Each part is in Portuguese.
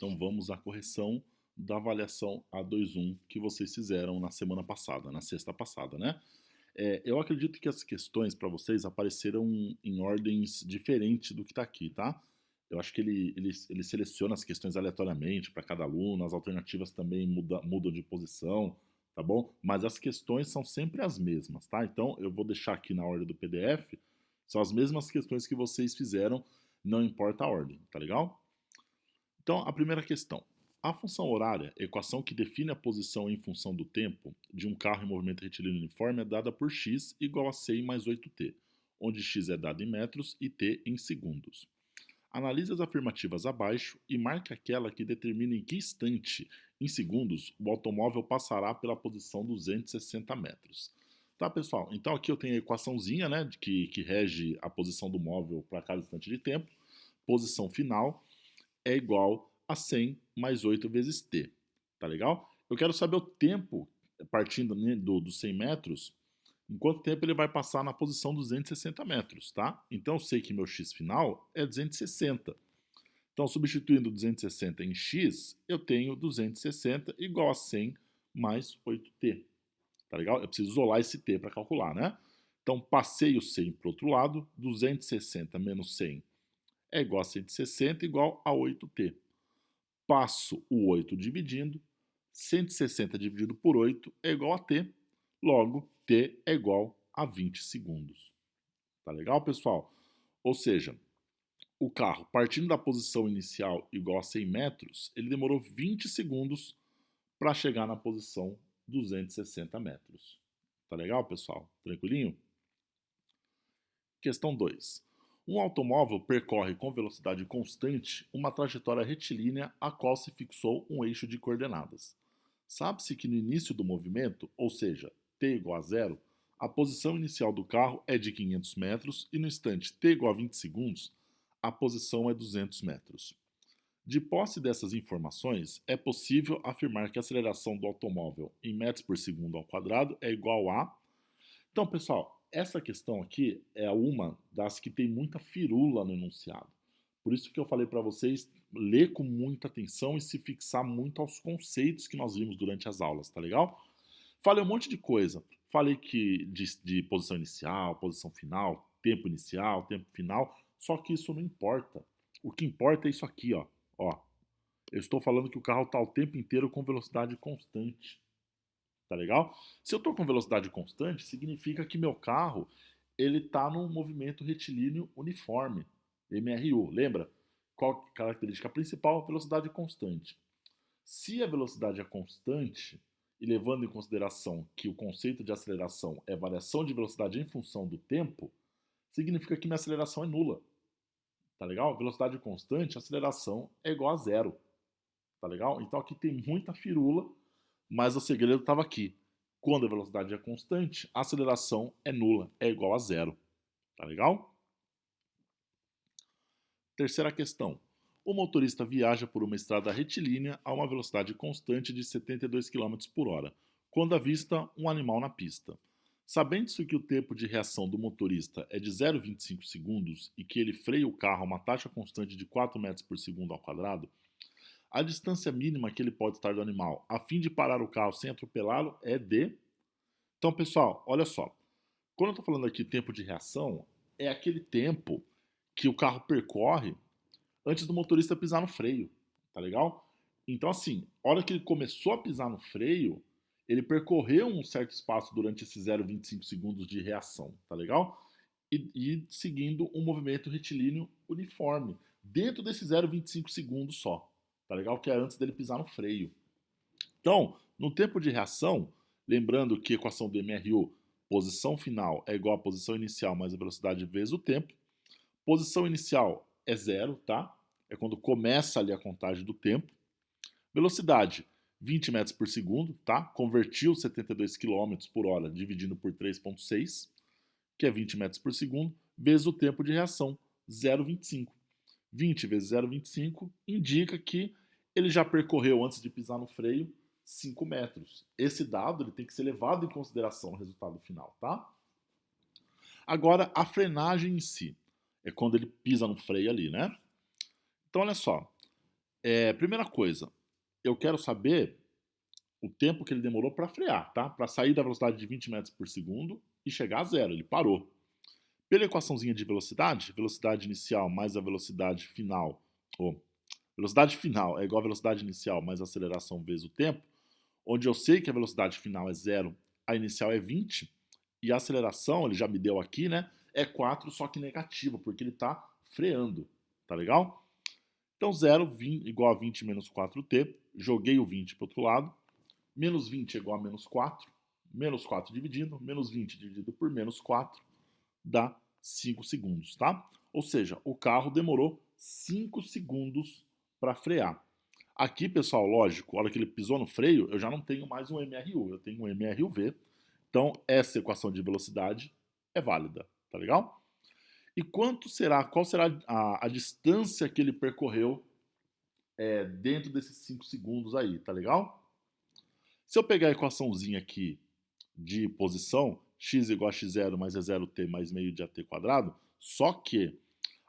Então vamos à correção da avaliação A21 que vocês fizeram na semana passada, na sexta passada, né? Eu acredito que as questões para vocês apareceram em ordens diferentes do que está aqui, tá? Eu acho que ele seleciona as questões aleatoriamente para cada aluno, as alternativas também mudam de posição, tá bom? Mas as questões são sempre as mesmas, tá? Então eu vou deixar aqui na ordem do PDF, são as mesmas questões que vocês fizeram, não importa a ordem, tá legal? Então, a primeira questão. A função horária, equação que define a posição em função do tempo de um carro em movimento retilíneo uniforme, é dada por x igual a 100 mais 8t, onde x é dado em metros e t em segundos. Analise as afirmativas abaixo e marque aquela que determina em que instante, em segundos, o automóvel passará pela posição 260 metros. Tá, pessoal? Então aqui eu tenho a equaçãozinha, né, que rege a posição do móvel para cada instante de tempo. Posição final é igual a 100 mais 8 vezes t. Tá legal? Eu quero saber o tempo, partindo né, dos 100 metros, em quanto tempo ele vai passar na posição 260 metros, tá? Então eu sei que meu x final é 260. Então, substituindo 260 em x, eu tenho 260 igual a 100 mais 8t. Tá legal? Eu preciso isolar esse t para calcular, né? Então, passei o 100 para o outro lado, 260 menos 100 é igual a 160 igual a 8t. Passo o 8 dividindo, 160 dividido por 8 é igual a t, logo t é igual a 20 segundos. Tá legal, pessoal? Ou seja, o carro, partindo da posição inicial igual a 100 metros, ele demorou 20 segundos para chegar na posição 260 metros. Tá legal, pessoal? Tranquilinho? Questão 2. Um automóvel percorre com velocidade constante uma trajetória retilínea a qual se fixou um eixo de coordenadas. Sabe-se que no início do movimento, ou seja, t igual a zero, a posição inicial do carro é de 500 metros e no instante t igual a 20 segundos, a posição é 200 metros. De posse dessas informações, é possível afirmar que a aceleração do automóvel em metros por segundo ao quadrado é igual a. Então, pessoal, essa questão aqui é uma das que tem muita firula no enunciado. Por isso que eu falei para vocês ler com muita atenção e se fixar muito aos conceitos que nós vimos durante as aulas, tá legal? Falei um monte de coisa. Falei que de posição inicial, posição final, tempo final, só que isso não importa. O que importa é isso aqui, ó. Ó, eu estou falando que o carro está o tempo inteiro com velocidade constante. Tá legal? Se eu estou com velocidade constante, significa que meu carro ele está num movimento retilíneo uniforme, MRU. Lembra? Qual a característica principal? Velocidade constante. Se a velocidade é constante, e levando em consideração que o conceito de aceleração é variação de velocidade em função do tempo, significa que minha aceleração é nula. Tá legal? Velocidade constante, aceleração é igual a zero. Tá legal? Então aqui tem muita firula, mas o segredo estava aqui. Quando a velocidade é constante, a aceleração é nula, é igual a zero. Tá legal? Terceira questão. O motorista viaja por uma estrada retilínea a uma velocidade constante de 72 km por hora, quando avista um animal na pista. Sabendo-se que o tempo de reação do motorista é de 0,25 segundos e que ele freia o carro a uma taxa constante de 4 metros por segundo ao quadrado, a distância mínima que ele pode estar do animal, a fim de parar o carro sem atropelá-lo, é de. Então, pessoal, olha só. Quando eu estou falando aqui tempo de reação, é aquele tempo que o carro percorre antes do motorista pisar no freio, tá legal? Então, assim, a hora que ele começou a pisar no freio, ele percorreu um certo espaço durante esses 0,25 segundos de reação, tá legal? E seguindo um movimento retilíneo uniforme, dentro desses 0,25 segundos só, tá legal? Que é antes dele pisar no freio. Então, no tempo de reação, lembrando que a equação do MRU, posição final é igual à posição inicial mais a velocidade vezes o tempo. Posição inicial é zero, tá? É quando começa ali a contagem do tempo. Velocidade, 20 metros por segundo, tá? Convertiu 72 km por hora dividindo por 3,6, que é 20 metros por segundo, vezes o tempo de reação, 0,25. 20 vezes 0,25 indica que ele já percorreu, antes de pisar no freio, 5 metros. Esse dado ele tem que ser levado em consideração no resultado final, tá? Agora, a frenagem em si. É quando ele pisa no freio ali, né? Então, olha só. Primeira coisa, eu quero saber o tempo que ele demorou para frear, tá? Para sair da velocidade de 20 metros por segundo e chegar a zero, ele parou. Pela equaçãozinha de velocidade, velocidade inicial mais a velocidade final, ou velocidade final é igual a velocidade inicial mais a aceleração vezes o tempo, onde eu sei que a velocidade final é zero, a inicial é 20, e a aceleração, ele já me deu aqui, né, é 4, só que negativo, porque ele está freando, tá legal? Então zero igual a 20 menos 4t, joguei o 20 para o outro lado, menos 20 é igual a menos 4 dividindo, menos 20 dividido por menos 4 dá 5 segundos, tá? Ou seja, o carro demorou 5 segundos para frear. Aqui, pessoal, lógico, a hora que ele pisou no freio, eu já não tenho mais um MRU, eu tenho um MRUV. Então, essa equação de velocidade é válida, tá legal? E qual será a distância que ele percorreu dentro desses 5 segundos aí, tá legal? Se eu pegar a equaçãozinha aqui de posição, x igual a x0 mais e0t mais meio de at quadrado, só que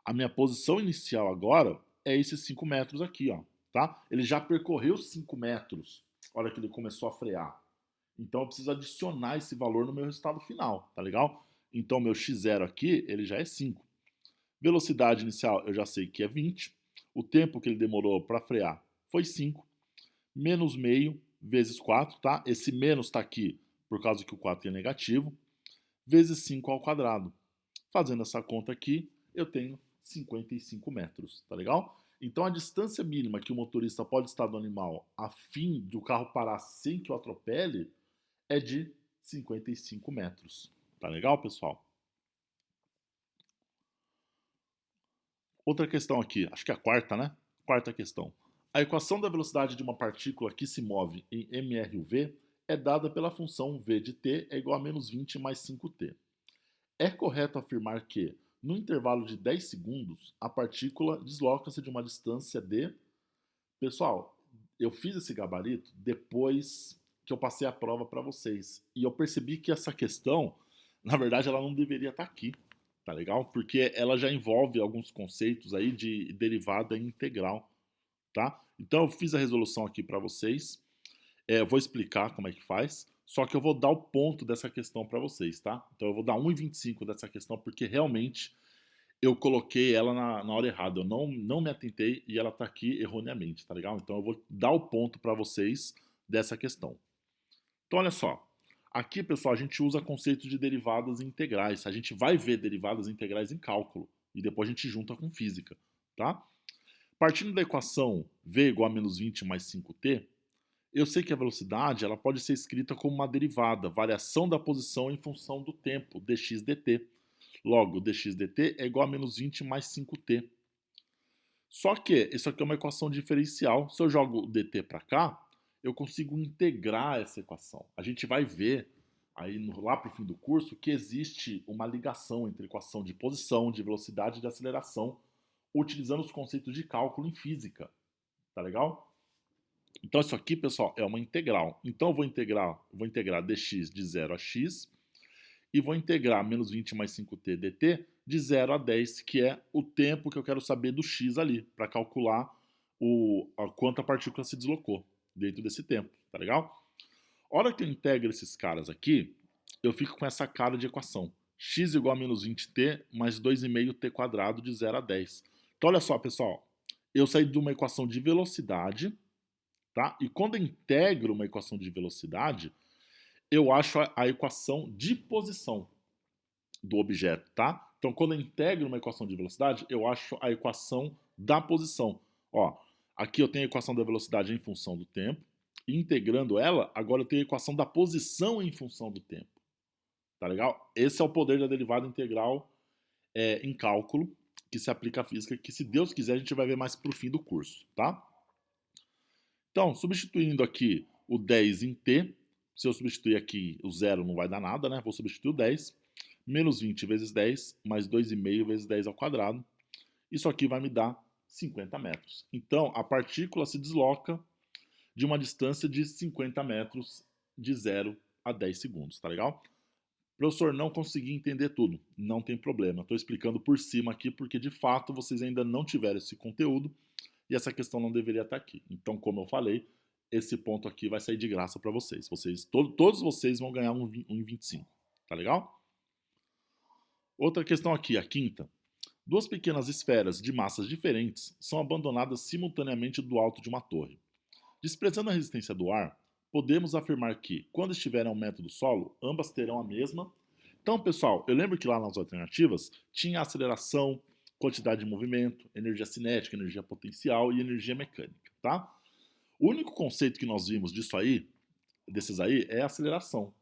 a minha posição inicial agora é esses 5 metros aqui, ó, tá? Ele já percorreu 5 metros na hora que ele começou a frear. Então eu preciso adicionar esse valor no meu resultado final, tá legal? Então meu x0 aqui, ele já é 5. Velocidade inicial eu já sei que é 20. O tempo que ele demorou para frear foi 5. Menos meio vezes 4, tá? Esse menos está aqui por causa que o 4 é negativo, vezes 5 ao quadrado. Fazendo essa conta aqui, eu tenho 55 metros, tá legal? Então a distância mínima que o motorista pode estar do animal a fim do carro parar sem que o atropele é de 55 metros. Tá legal, pessoal? Outra questão aqui, acho que é a quarta, né? Quarta questão. A equação da velocidade de uma partícula que se move em mRV é dada pela função v de t é igual a menos 20 mais 5t. É correto afirmar que, no intervalo de 10 segundos, a partícula desloca-se de uma distância de... Pessoal, eu fiz esse gabarito depois que eu passei a prova para vocês. E eu percebi que essa questão, na verdade, ela não deveria estar aqui, tá legal? Porque ela já envolve alguns conceitos aí de derivada integral, tá? Então eu fiz a resolução aqui para vocês. Eu vou explicar como é que faz, só que eu vou dar o ponto dessa questão para vocês, tá? Então eu vou dar 1,25 dessa questão, porque realmente eu coloquei ela na hora errada. Eu não me atentei e ela tá aqui erroneamente, tá legal? Então eu vou dar o ponto para vocês dessa questão. Então olha só. Aqui, pessoal, a gente usa conceito de derivadas integrais. A gente vai ver derivadas integrais em cálculo e depois a gente junta com física, tá? Partindo da equação v igual a menos 20 mais 5t, eu sei que a velocidade ela pode ser escrita como uma derivada, variação da posição em função do tempo, dx dt. Logo, dx dt é igual a menos 20 mais 5t. Só que isso aqui é uma equação diferencial. Se eu jogo o dt para cá, eu consigo integrar essa equação. A gente vai ver aí lá para o fim do curso que existe uma ligação entre equação de posição, de velocidade e de aceleração, utilizando os conceitos de cálculo em física. Tá legal? Então isso aqui, pessoal, é uma integral. Então eu vou integrar dx de 0 a x e vou integrar menos 20 mais 5t dt de 0 a 10, que é o tempo que eu quero saber do x ali, para calcular quanto a partícula se deslocou dentro desse tempo, tá legal? A hora que eu integro esses caras aqui, eu fico com essa cara de equação. X igual a menos 20t mais 2,5t quadrado de 0 a 10. Então olha só, pessoal, eu saí de uma equação de velocidade, tá? E quando eu integro uma equação de velocidade, eu acho a equação de posição do objeto, tá? Então, quando eu integro uma equação de velocidade, eu acho a equação da posição. Ó, aqui eu tenho a equação da velocidade em função do tempo. E integrando ela, agora eu tenho a equação da posição em função do tempo. Tá legal? Esse é o poder da derivada integral em cálculo, que se aplica à física, que se Deus quiser a gente vai ver mais pro fim do curso, tá? Então, substituindo aqui o 10 em t, se eu substituir aqui o zero não vai dar nada, né? Vou substituir o 10. Menos 20 vezes 10, mais 2,5 vezes 10 ao quadrado. Isso aqui vai me dar 50 metros. Então, a partícula se desloca de uma distância de 50 metros de 0 a 10 segundos, tá legal? Professor, não consegui entender tudo. Não tem problema. Estou explicando por cima aqui porque, de fato, vocês ainda não tiveram esse conteúdo e essa questão não deveria estar aqui. Então, como eu falei, esse ponto aqui vai sair de graça para vocês. Todos vocês vão ganhar um em 25, tá legal? Outra questão aqui, a quinta. Duas pequenas esferas de massas diferentes são abandonadas simultaneamente do alto de uma torre. Desprezando a resistência do ar, podemos afirmar que, quando estiverem ao metro do solo, ambas terão a mesma. Então, pessoal, eu lembro que lá nas alternativas tinha aceleração, quantidade de movimento, energia cinética, energia potencial e energia mecânica, tá? O único conceito que nós vimos disso aí, desses aí, é a aceleração,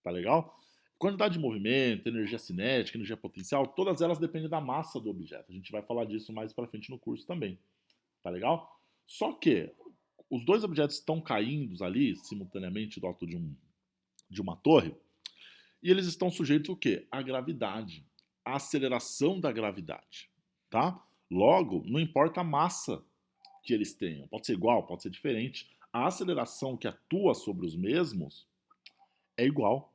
tá legal? Quantidade de movimento, energia cinética, energia potencial, todas elas dependem da massa do objeto. A gente vai falar disso mais pra frente no curso também, tá legal? Só que os dois objetos estão caindo ali simultaneamente do alto de uma torre e eles estão sujeitos ao quê? À gravidade, à aceleração da gravidade, tá? Logo, não importa a massa que eles tenham, pode ser igual, pode ser diferente, a aceleração que atua sobre os mesmos é igual,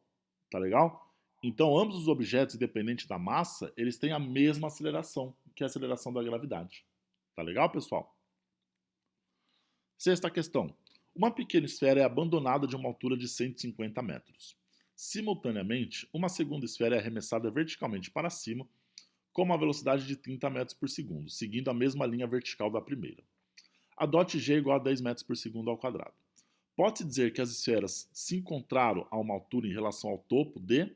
tá legal? Então, ambos os objetos, independente da massa, eles têm a mesma aceleração, que é a aceleração da gravidade. Tá legal, pessoal? Sexta questão. Uma pequena esfera é abandonada de uma altura de 150 metros. Simultaneamente, uma segunda esfera é arremessada verticalmente para cima, com uma velocidade de 30 metros por segundo, seguindo a mesma linha vertical da primeira. Adote g igual a 10 metros por segundo ao quadrado. Pode-se dizer que as esferas se encontraram a uma altura em relação ao topo de...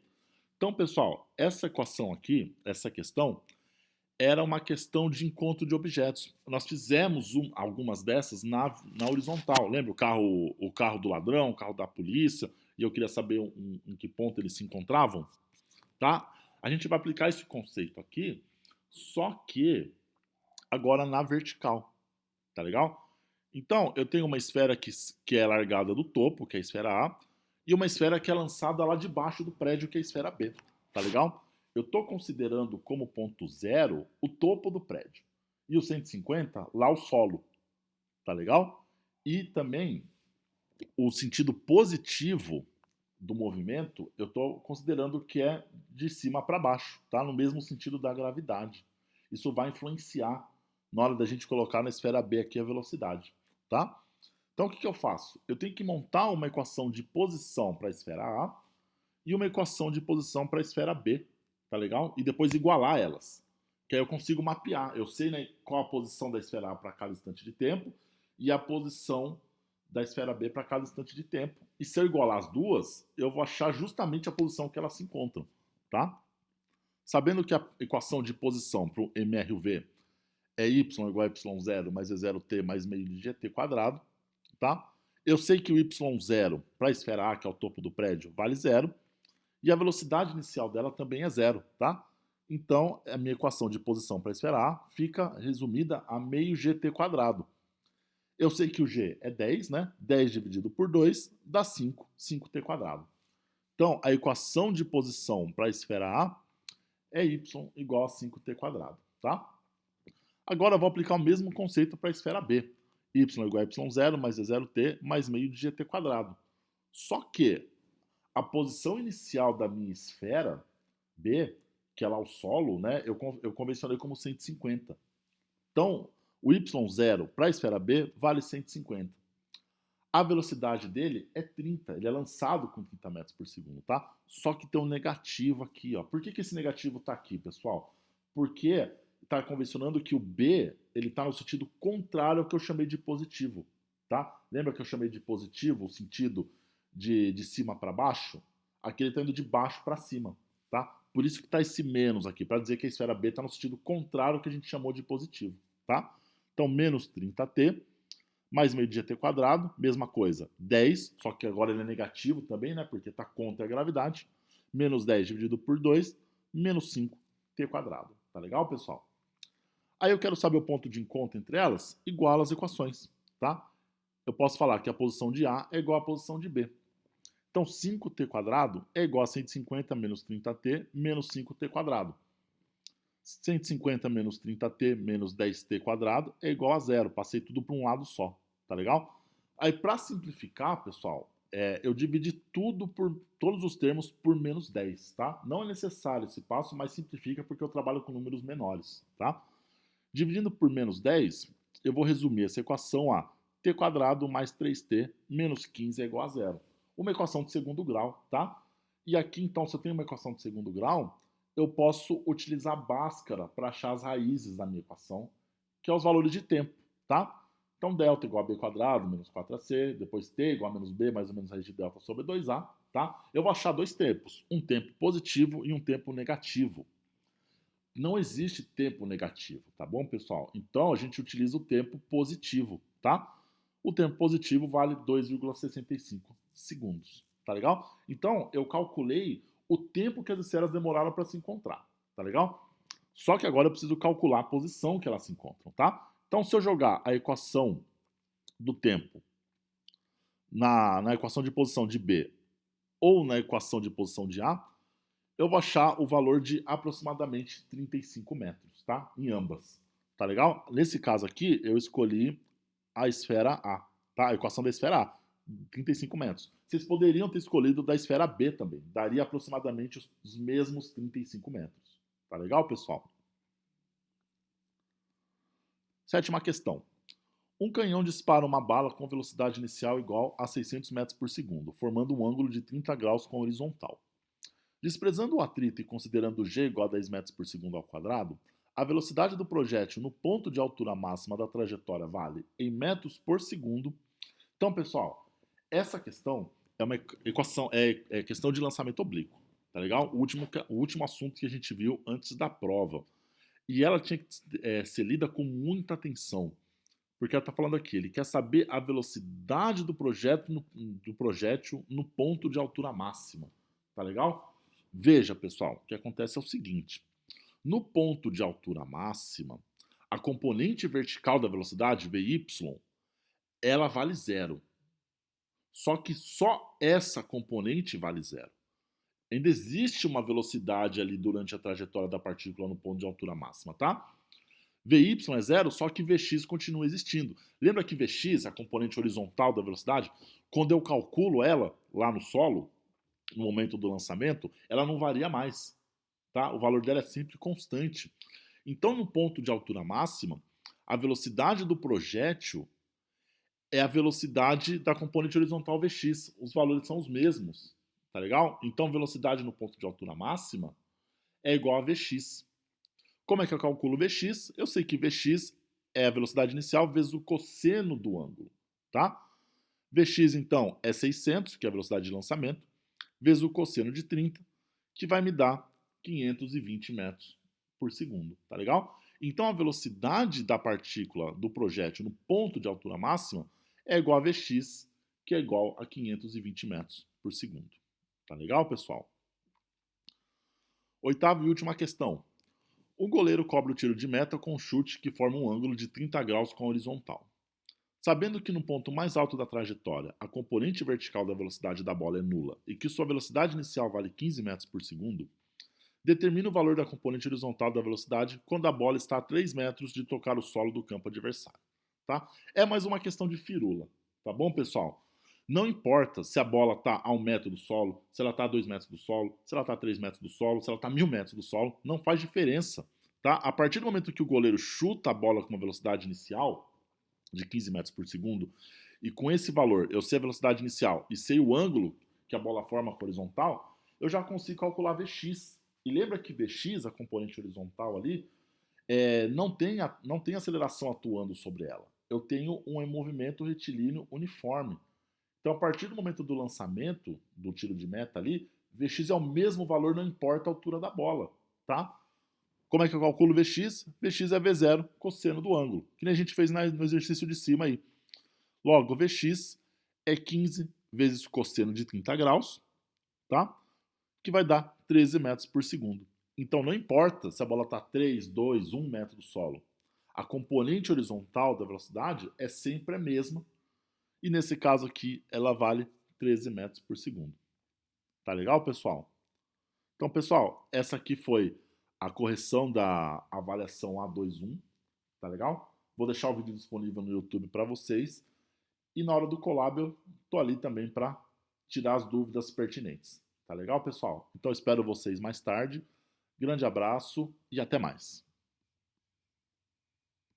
Então, pessoal, essa equação aqui, essa questão, era uma questão de encontro de objetos. Nós fizemos algumas dessas na horizontal. Lembra o carro do ladrão, o carro da polícia, e eu queria saber em que ponto eles se encontravam? Tá? A gente vai aplicar esse conceito aqui, só que agora na vertical. Tá legal? Então, eu tenho uma esfera que é largada do topo, que é a esfera A, e uma esfera que é lançada lá de baixo do prédio, que é a esfera B. Tá legal? Eu estou considerando como ponto zero o topo do prédio. E o 150, lá o solo. Tá legal? E também o sentido positivo do movimento, eu estou considerando que é de cima para baixo, tá? No mesmo sentido da gravidade. Isso vai influenciar na hora da gente colocar na esfera B aqui a velocidade, tá? Então o que eu faço? Eu tenho que montar uma equação de posição para a esfera A e uma equação de posição para a esfera B, tá legal? E depois igualar elas, que aí eu consigo mapear. Eu sei, né, qual a posição da esfera A para cada instante de tempo e a posição da esfera B para cada instante de tempo. E se eu igualar as duas, eu vou achar justamente a posição que elas se encontram, tá? Sabendo que a equação de posição para o MRV é y igual a y0 mais e0t mais meio de gt quadrado, tá? Eu sei que o y0 para a esfera A, que é o topo do prédio, vale zero, e a velocidade inicial dela também é zero, tá? Então, a minha equação de posição para a esfera A fica resumida a meio gt quadrado. Eu sei que o g é 10, né? 10 dividido por 2 dá 5, 5t quadrado. Então, a equação de posição para a esfera A é y igual a 5t quadrado, tá? Agora eu vou aplicar o mesmo conceito para a esfera B. Y igual a y0 mais e0t mais meio de gt quadrado. Só que a posição inicial da minha esfera B, que é lá o solo, né, eu convencionei como 150. Então, o y0 para a esfera B vale 150. A velocidade dele é 30, ele é lançado com 30 metros por segundo, tá? Só que tem um negativo aqui, ó. Por que esse negativo tá aqui, pessoal? Porque tá convencionando que o B, ele tá no sentido contrário ao que eu chamei de positivo, tá? Lembra que eu chamei de positivo o sentido de cima para baixo? Aqui ele tá indo de baixo para cima, tá? Por isso que tá esse menos aqui, para dizer que a esfera B tá no sentido contrário ao que a gente chamou de positivo, tá? Então, menos 30t mais meio de gt quadrado, mesma coisa, 10, só que agora ele é negativo também, né, porque está contra a gravidade, menos 10 dividido por 2, menos 5t quadrado. Tá legal, pessoal? Aí eu quero saber o ponto de encontro entre elas, igual às equações, tá? Eu posso falar que a posição de A é igual à posição de B. Então, 5t quadrado é igual a 150 menos 30t menos 5t quadrado. 150 menos 30t menos 10t quadrado é igual a zero. Passei tudo para um lado só, tá legal? Aí, para simplificar, pessoal, eu dividi tudo por todos os termos por menos 10, tá? Não é necessário esse passo, mas simplifica porque eu trabalho com números menores, tá? Dividindo por menos 10, eu vou resumir essa equação a t quadrado mais 3t menos 15 é igual a zero. Uma equação de segundo grau, tá? E aqui, então, se eu tenho uma equação de segundo grau, eu posso utilizar Bhaskara para achar as raízes da minha equação, que é os valores de tempo, tá? Então, delta igual a b quadrado menos 4ac, depois t igual a menos b mais ou menos raiz de delta sobre 2a, tá? Eu vou achar dois tempos, um tempo positivo e um tempo negativo. Não existe tempo negativo, tá bom, pessoal? Então, a gente utiliza o tempo positivo, tá? O tempo positivo vale 2,65 segundos, tá legal? Então, eu calculei o tempo que as esferas demoraram para se encontrar, tá legal? Só que agora eu preciso calcular a posição que elas se encontram, tá? Então, se eu jogar a equação do tempo na equação de posição de B ou na equação de posição de A, eu vou achar o valor de aproximadamente 35 metros, tá? Em ambas, tá legal? Nesse caso aqui, eu escolhi a esfera A, tá? A equação da esfera A, 35 metros. Vocês poderiam ter escolhido da esfera B também, daria aproximadamente os mesmos 35 metros. Tá legal, pessoal? Sétima questão. Um canhão dispara uma bala com velocidade inicial igual a 600 metros por segundo, formando um ângulo de 30 graus com a horizontal. Desprezando o atrito e considerando g igual a 10 metros por segundo ao quadrado, a velocidade do projétil no ponto de altura máxima da trajetória vale em metros por segundo. Então, pessoal, essa questão é uma equação, é questão de lançamento oblíquo, tá legal? O último assunto que a gente viu antes da prova. E ela tinha que ser lida com muita atenção, porque ela está falando aqui, ele quer saber a velocidade do projétil no ponto de altura máxima, tá legal? Veja, pessoal, o que acontece é o seguinte, no ponto de altura máxima, a componente vertical da velocidade, Vy, ela vale zero. Só que só essa componente vale zero. Ainda existe uma velocidade ali durante a trajetória da partícula no ponto de altura máxima, tá? Vy é zero, só que Vx continua existindo. Lembra que Vx, a componente horizontal da velocidade, quando eu calculo ela lá no solo, no momento do lançamento, ela não varia mais, tá? O valor dela é sempre constante. Então, no ponto de altura máxima, a velocidade do projétil é a velocidade da componente horizontal Vx. Os valores são os mesmos, tá legal? Então, velocidade no ponto de altura máxima é igual a Vx. Como é que eu calculo Vx? Eu sei que Vx é a velocidade inicial vezes o cosseno do ângulo, tá? Vx, então, é 600, que é a velocidade de lançamento, vezes o cosseno de 30, que vai me dar 520 metros por segundo, tá legal? Então, a velocidade da partícula do projétil no ponto de altura máxima é igual a Vx, que é igual a 520 metros por segundo. Tá legal, pessoal? Oitava e última questão. O goleiro cobra o tiro de meta com um chute que forma um ângulo de 30 graus com a horizontal. Sabendo que no ponto mais alto da trajetória a componente vertical da velocidade da bola é nula e que sua velocidade inicial vale 15 metros por segundo, determina o valor da componente horizontal da velocidade quando a bola está a 3 metros de tocar o solo do campo adversário. Tá? É mais uma questão de firula, tá bom, pessoal? Não importa se a bola está a 1 metro do solo, se ela está a 2 metros do solo, se ela está a 3 metros do solo, se ela está a 1000 metros do solo, não faz diferença. Tá? A partir do momento que o goleiro chuta a bola com uma velocidade inicial de 15 metros por segundo, e com esse valor eu sei a velocidade inicial e sei o ângulo que a bola forma horizontal, eu já consigo calcular Vx. E lembra que Vx, a componente horizontal ali, não tem aceleração atuando sobre ela. Eu tenho um movimento retilíneo uniforme. Então, a partir do momento do lançamento do tiro de meta ali, Vx é o mesmo valor, não importa a altura da bola, tá? Como é que eu calculo Vx? Vx é V0 cosseno do ângulo, que nem a gente fez no exercício de cima aí. Logo, Vx é 15 vezes cosseno de 30 graus, tá? Que vai dar 13 metros por segundo. Então, não importa se a bola está 3, 2, 1 metro do solo. A componente horizontal da velocidade é sempre a mesma. E nesse caso aqui, ela vale 13 metros por segundo. Tá legal, pessoal? Então, pessoal, essa aqui foi a correção da avaliação A21, tá legal? Vou deixar o vídeo disponível no YouTube para vocês. E na hora do collab eu tô ali também para tirar as dúvidas pertinentes. Tá legal, pessoal? Então espero vocês mais tarde. Grande abraço e até mais.